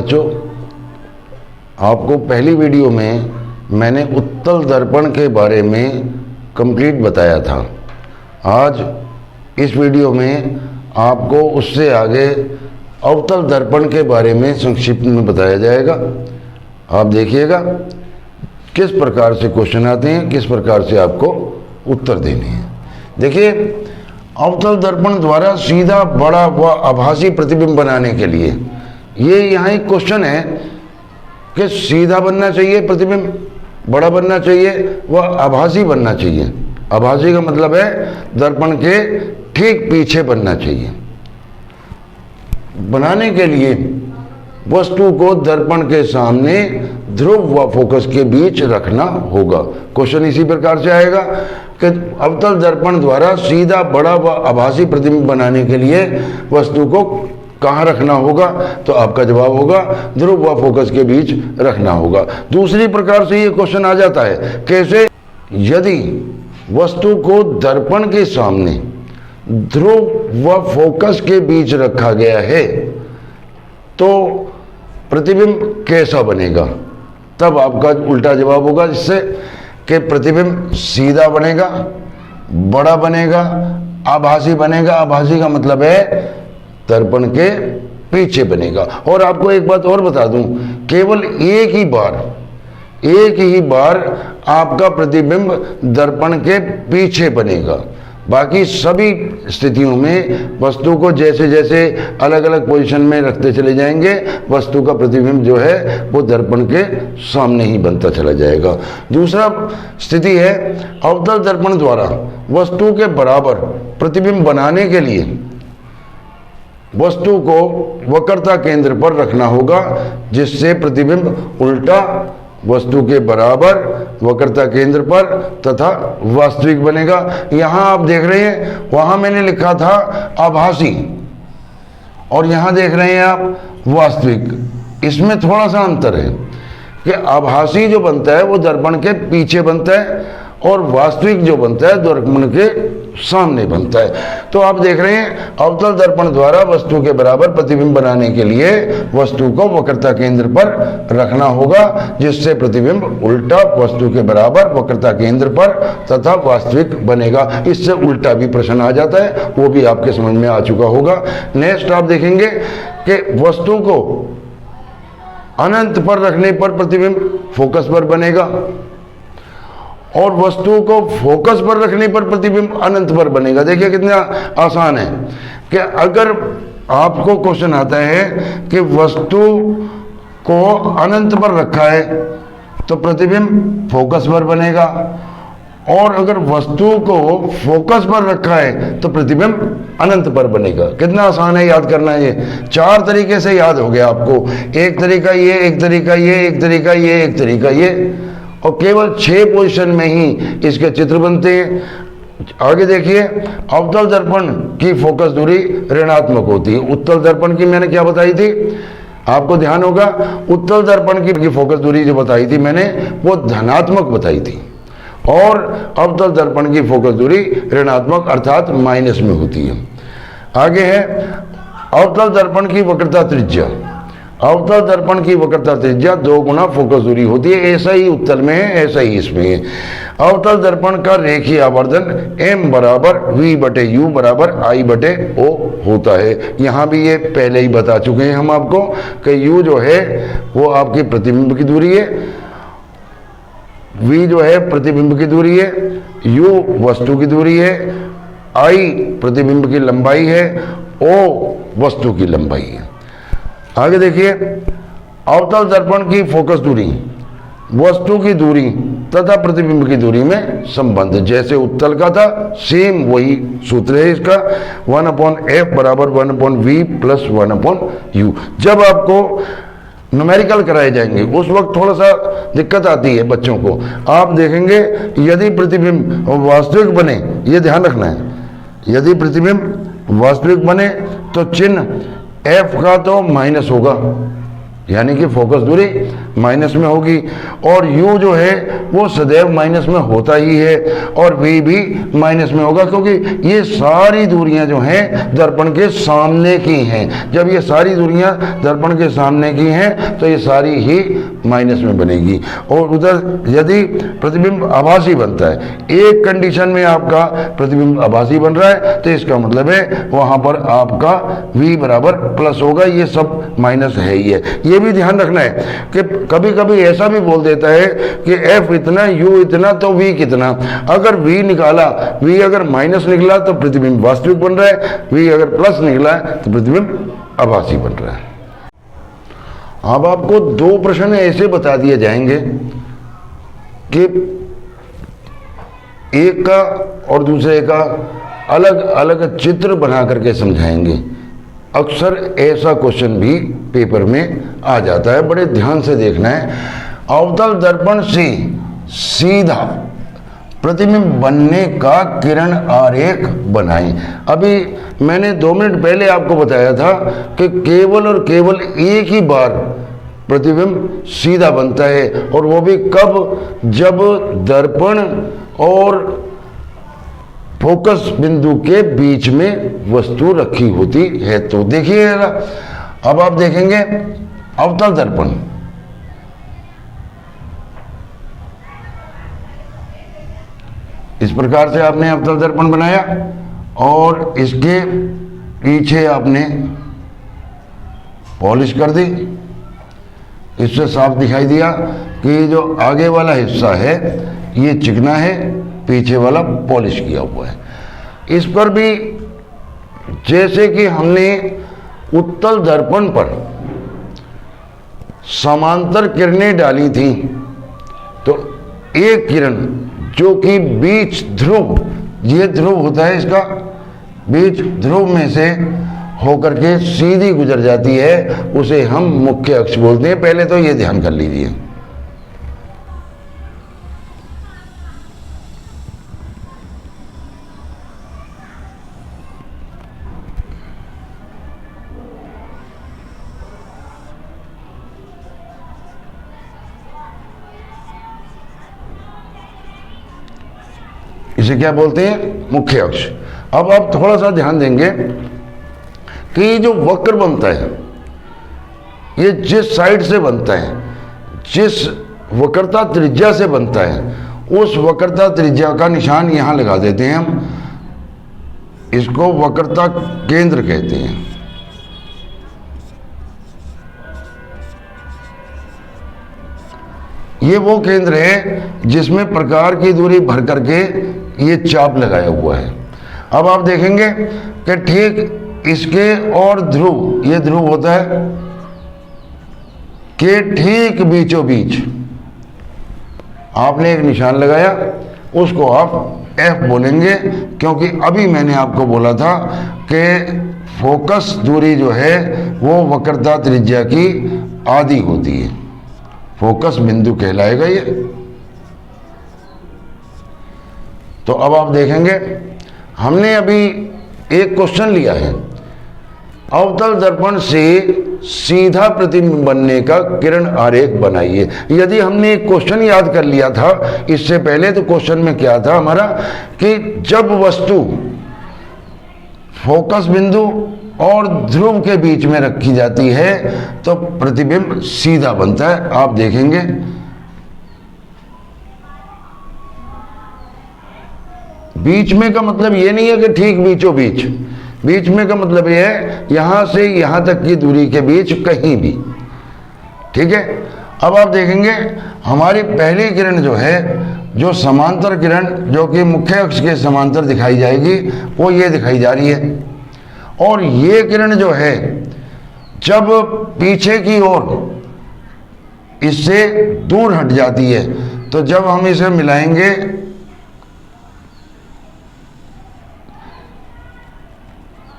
बच्चों, आपको पहली वीडियो में मैंने उत्तल दर्पण के बारे में कंप्लीट बताया था। आज इस वीडियो में आपको उससे आगे अवतल दर्पण के बारे में संक्षिप्त में बताया जाएगा। आप देखिएगा किस प्रकार से क्वेश्चन आते हैं, किस प्रकार से आपको उत्तर देने हैं। देखिए, अवतल दर्पण द्वारा सीधा बड़ा व आभासी प्रतिबिंब बनाने के लिए ये यहाँ एक क्वेश्चन है कि सीधा बनना चाहिए प्रतिबिंब, बड़ा बनना चाहिए व आभासी बनना चाहिए। आभासी का मतलब है दर्पण के ठीक पीछे बनना चाहिए। बनाने के लिए वस्तु को दर्पण के सामने ध्रुव व फोकस के बीच रखना होगा। क्वेश्चन इसी प्रकार से आएगा कि अवतल दर्पण द्वारा सीधा बड़ा व आभासी प्रतिबिंब बनाने के लिए वस्तु को कहाँ रखना होगा, तो आपका जवाब होगा ध्रुव व फोकस के बीच रखना होगा। दूसरी प्रकार से ये क्वेश्चन आ जाता है, कैसे? यदि वस्तु को दर्पण के सामने ध्रुव व फोकस के बीच रखा गया है तो प्रतिबिंब कैसा बनेगा? तब आपका उल्टा जवाब होगा इससे कि प्रतिबिंब सीधा बनेगा, बड़ा बनेगा, आभासी बनेगा। आभासी का मतलब है दर्पण के पीछे बनेगा। और आपको एक बात और बता दूं, केवल एक ही बार आपका प्रतिबिंब दर्पण के पीछे बनेगा। बाकी सभी स्थितियों में वस्तु को जैसे जैसे अलग अलग पोजीशन में रखते चले जाएंगे, वस्तु का प्रतिबिंब जो है वो दर्पण के सामने ही बनता चला जाएगा। दूसरा स्थिति है, अवतल दर्पण द्वारा वस्तु के बराबर प्रतिबिंब बनाने के लिए वस्तु को वक्रता केंद्र पर रखना होगा, जिससे प्रतिबिंब उल्टा वस्तु के बराबर वक्रता केंद्र पर तथा वास्तविक बनेगा। यहाँ आप देख रहे हैं, वहाँ मैंने लिखा था आभासी और यहाँ देख रहे हैं आप वास्तविक। इसमें थोड़ा सा अंतर है कि आभासी जो बनता है वो दर्पण के पीछे बनता है और वास्तविक जो बनता है दर्पण के सामने बनता है। तो आप देख रहे हैं, अवतल दर्पण द्वारा वस्तु के बराबर प्रतिबिंब बनाने के लिए वस्तु को वक्रता केंद्र पर रखना होगा, जिससे प्रतिबिंब उल्टा वस्तु के बराबर वक्रता केंद्र पर तथा वास्तविक बनेगा। इससे उल्टा भी प्रश्न आ जाता है, वो भी आपके समझ में आ चुका होगा। नेक्स्ट आप देखेंगे कि वस्तु को अनंत पर रखने पर प्रतिबिंब फोकस पर बनेगा और वस्तु को फोकस पर रखने पर प्रतिबिंब अनंत पर बनेगा। देखिए कितना आसान है कि अगर आपको क्वेश्चन आता है कि वस्तु को अनंत पर रखा है तो प्रतिबिंब फोकस पर बनेगा, और अगर वस्तु को फोकस पर रखा है तो प्रतिबिंब अनंत पर बनेगा। कितना आसान है याद करना। ये 4 तरीके से याद हो गया आपको। एक तरीका ये, एक तरीका ये, एक तरीका ये, एक तरीका ये, और केवल 6 पोजीशन में ही इसके चित्र बनते हैं। आगे देखिए, अवतल दर्पण की फोकस दूरी ऋणात्मक होती है। उत्तल दर्पण की मैंने क्या बताई थी, आपको ध्यान होगा। उत्तल दर्पण की फोकस दूरी जो बताई थी मैंने, वो धनात्मक बताई थी, और अवतल दर्पण की फोकस दूरी ऋणात्मक अर्थात माइनस में होती है। आगे है अवतल दर्पण की वक्रता त्रिज्या। अवतल दर्पण की वक्रता त्रिज्या 2 गुना फोकस दूरी होती है। ऐसा ही उत्तल में है, ऐसा ही इसमें है। अवतल दर्पण का रेखीय आवर्धन m बराबर v बटे u बराबर I बटे o होता है। यहाँ भी ये पहले ही बता चुके हैं हम आपको कि u जो है वो आपकी प्रतिबिंब की दूरी है, v जो है प्रतिबिंब की दूरी है, u वस्तु की दूरी है, I प्रतिबिंब की लंबाई है, o वस्तु की लंबाई है। आगे देखिए, अवतल दर्पण की फोकस दूरी वस्तु की दूरी तथा प्रतिबिंब की दूरी में संबंध जैसे उत्तल का था, सेम वही सूत्र है इसका। 1/f बराबर 1/v प्लस 1/u। जब आपको न्यूमेरिकल कराए जाएंगे उस वक्त थोड़ा सा दिक्कत आती है बच्चों को। आप देखेंगे यदि प्रतिबिंब वास्तविक बने, ये ध्यान रखना है, यदि प्रतिबिंब वास्तविक बने तो चिन्ह f का तो माइनस होगा, यानी कि फोकस दूरी माइनस में होगी, और u जो है वो सदैव माइनस में होता ही है, और v भी माइनस में होगा, क्योंकि ये सारी दूरियां जो हैं दर्पण के सामने की हैं। जब ये सारी दूरियां दर्पण के सामने की हैं तो ये सारी ही माइनस में बनेगी। और उधर यदि प्रतिबिंब आभासी बनता है, एक कंडीशन में आपका प्रतिबिंब आभासी बन रहा है, तो इसका मतलब है वहां पर आपका v बराबर प्लस होगा। ये सब माइनस है ही है। ये भी ध्यान रखना है कि कभी कभी ऐसा भी बोल देता है कि f इतना, u इतना, तो v कितना। अगर v निकाला, v अगर माइनस निकला तो प्रतिबिंब वास्तविक बन रहा है, v अगर प्लस निकला तो प्रतिबिंब आभासी बन रहा है। अब आपको दो प्रश्न ऐसे बता दिए जाएंगे कि एक का और दूसरे का अलग अलग चित्र बना करके समझाएंगे। अक्सर ऐसा क्वेश्चन भी पेपर में आ जाता है, बड़े ध्यान से देखना है। अवतल दर्पण से सीधा प्रतिबिंब बनने का किरण आरेख बनाएं। अभी मैंने 2 मिनट पहले आपको बताया था कि केवल और केवल एक ही बार प्रतिबिंब सीधा बनता है, और वो भी कब? जब दर्पण और फोकस बिंदु के बीच में वस्तु रखी होती है। तो देखिए, अब आप देखेंगे अवतल दर्पण, इस प्रकार से आपने अवतल दर्पण बनाया, और इसके पीछे आपने पॉलिश कर दी। इससे साफ दिखाई दिया कि जो आगे वाला हिस्सा है ये चिकना है, पीछे वाला पॉलिश किया हुआ है। इस पर भी जैसे कि हमने उत्तल दर्पण पर समांतर किरणें डाली थी, तो एक किरण जो कि बीच ध्रुव, ये ध्रुव होता है इसका, बीच ध्रुव में से होकर के सीधी गुजर जाती है, उसे हम मुख्य अक्ष बोलते हैं। पहले तो ये ध्यान कर लीजिए। इसे क्या बोलते हैं? मुख्य अक्ष। अब आप थोड़ा सा ध्यान देंगे कि जो वक्र बनता है, ये जिस साइड से बनता है, जिस वक्रता त्रिज्या से बनता है, उस वक्रता त्रिज्या का निशान यहां लगा देते हैं हम। इसको वक्रता केंद्र कहते हैं। ये वो केंद्र है जिसमें प्रकार की दूरी भर करके ये चाप लगाया हुआ है। अब आप देखेंगे कि ठीक इसके और ध्रुव, ये ध्रुव होता है कि ठीक बीचों बीच आपने एक निशान लगाया, उसको आप F बोलेंगे, क्योंकि अभी मैंने आपको बोला था कि फोकस दूरी जो है वो वक्रता त्रिज्या की आधी होती है। फोकस बिंदु कहलाएगा ये। तो अब आप देखेंगे हमने अभी एक क्वेश्चन लिया है, अवतल दर्पण से सीधा प्रतिबिंब बनने का किरण आरेख बनाइए। यदि हमने एक क्वेश्चन याद कर लिया था इससे पहले, तो क्वेश्चन में क्या था हमारा कि जब वस्तु फोकस बिंदु और ध्रुव के बीच में रखी जाती है तो प्रतिबिंब सीधा बनता है। आप देखेंगे बीच में का मतलब ये नहीं है कि ठीक बीचों बीच, बीच में का मतलब ये है यहां से यहां तक की दूरी के बीच कहीं भी। ठीक है। अब आप देखेंगे हमारी पहली किरण जो है, जो समांतर किरण जो कि मुख्य अक्ष के समांतर दिखाई जाएगी, वो ये दिखाई जा रही है। और ये किरण जो है जब पीछे की ओर इससे दूर हट जाती है, तो जब हम इसे मिलाएंगे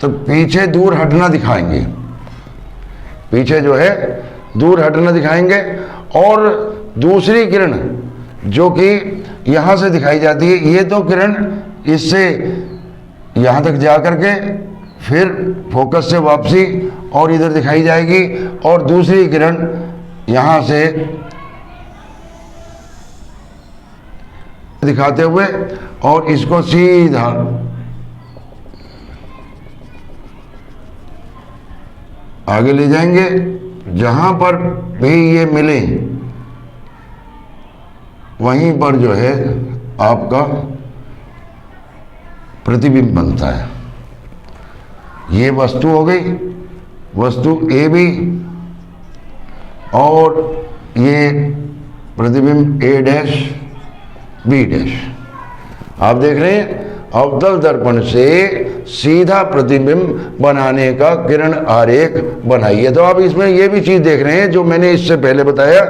तो पीछे दूर हटना दिखाएंगे, पीछे जो है दूर हटना दिखाएंगे। और दूसरी किरण जो कि यहां से दिखाई जाती है, ये तो किरण इससे यहां तक जा करके फिर फोकस से वापसी और इधर दिखाई जाएगी, और दूसरी किरण यहां से दिखाते हुए और इसको सीधा आगे ले जाएंगे। जहां पर भी ये मिले वहीं पर जो है आपका प्रतिबिंब बनता है। ये वस्तु हो गई, वस्तु ए बी, और ये प्रतिबिंब ए डैश बी डैश। आप देख रहे हैं अवतल दर्पण से सीधा प्रतिबिंब बनाने का किरण आरेख बनाइए। तो आप इसमें ये भी चीज देख रहे हैं जो मैंने इससे पहले बताया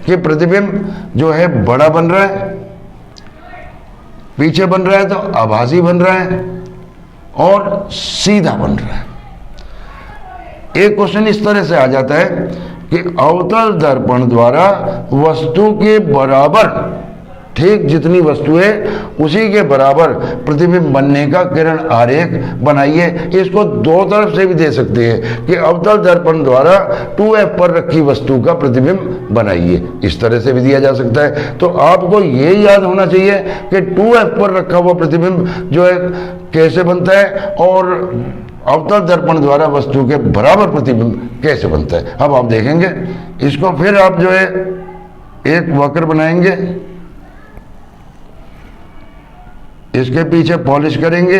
कि प्रतिबिंब जो है बड़ा बन रहा है, पीछे बन रहा है तो आभासी बन रहा है, और सीधा बन रहा है। एक क्वेश्चन इस तरह से आ जाता है कि अवतल दर्पण द्वारा वस्तु के बराबर, ठीक जितनी वस्तु है उसी के बराबर प्रतिबिंब बनने का किरण आरेख बनाइए। इसको दो तरफ से भी दे सकते हैं कि अवतल दर्पण द्वारा 2f पर रखी वस्तु का प्रतिबिंब बनाइए, इस तरह से भी दिया जा सकता है। तो आपको ये याद होना चाहिए कि 2f पर रखा हुआ प्रतिबिंब जो है कैसे बनता है और अवतल दर्पण द्वारा वस्तु के बराबर प्रतिबिंब कैसे बनता है। अब आप देखेंगे इसको, फिर आप जो है एक वक्र बनाएंगे, इसके पीछे पॉलिश करेंगे,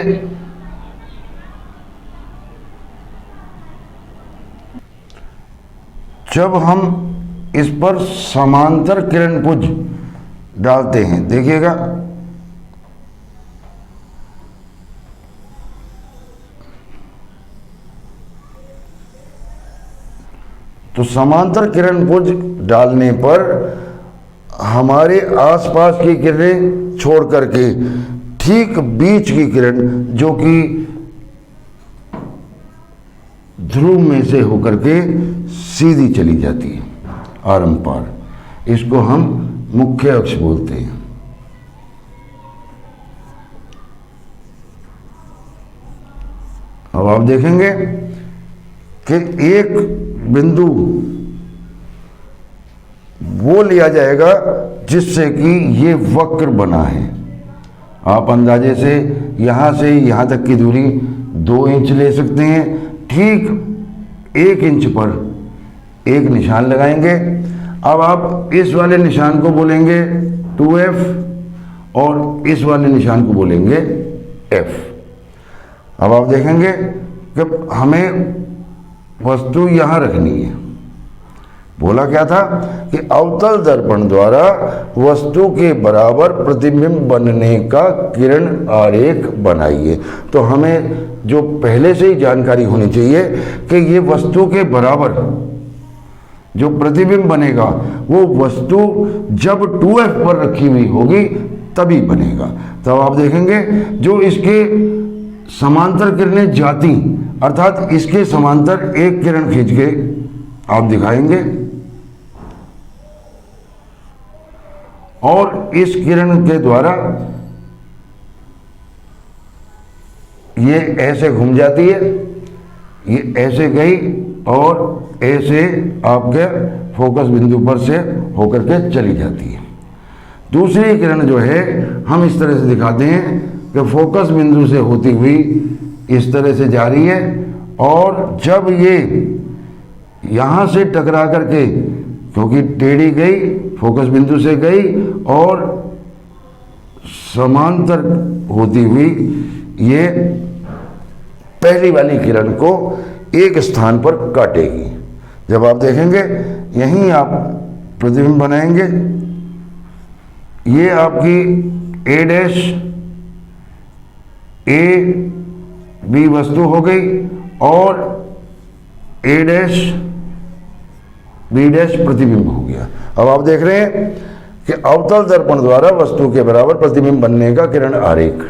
जब हम इस पर समांतर किरण पुंज डालते हैं, देखिएगा तो समांतर किरण पुंज डालने पर हमारे आसपास की किरणें छोड़ करके ठीक बीच की किरण जो कि ध्रुव में से होकर के सीधी चली जाती है आरंभ पार, इसको हम मुख्य अक्ष बोलते हैं। अब आप देखेंगे कि एक बिंदु वो लिया जाएगा जिससे कि ये वक्र बना है। आप अंदाजे से यहां तक की दूरी 2 इंच ले सकते हैं। ठीक 1 इंच पर एक निशान लगाएंगे। अब आप इस वाले निशान को बोलेंगे 2f और इस वाले निशान को बोलेंगे f। अब आप देखेंगे कि हमें वस्तु यहां रखनी है। बोला क्या था कि अवतल दर्पण द्वारा वस्तु के बराबर प्रतिबिंब बनने का किरण आरेख बनाइए। तो हमें जो पहले से ही जानकारी होनी चाहिए कि ये वस्तु के बराबर जो प्रतिबिंब बनेगा वो वस्तु जब 2f पर रखी हुई होगी तभी बनेगा। तब आप देखेंगे जो इसके समांतर किरणें जाती, अर्थात इसके समांतर एक किरण खींच के आप दिखाएंगे और इस किरण के द्वारा ये ऐसे घूम जाती है, ये ऐसे गई और ऐसे आपके फोकस बिंदु पर से होकर के चली जाती है। दूसरी किरण जो है हम इस तरह से दिखाते हैं कि फोकस बिंदु से होती हुई इस तरह से जा रही है और जब ये यहां से टकरा करके, क्योंकि टेढ़ी गई, फोकस बिंदु से गई और समांतर होती हुई ये पहली वाली किरण को एक स्थान पर काटेगी। जब आप देखेंगे यहीं आप प्रतिबिंब बनाएंगे। ये आपकी ए डैश ए बी वस्तु हो गई और ए डैश बी डैश प्रतिबिंब हो गया। अब आप देख रहे हैं कि अवतल दर्पण द्वारा वस्तु के बराबर प्रतिबिंब बनने का किरण आरेख।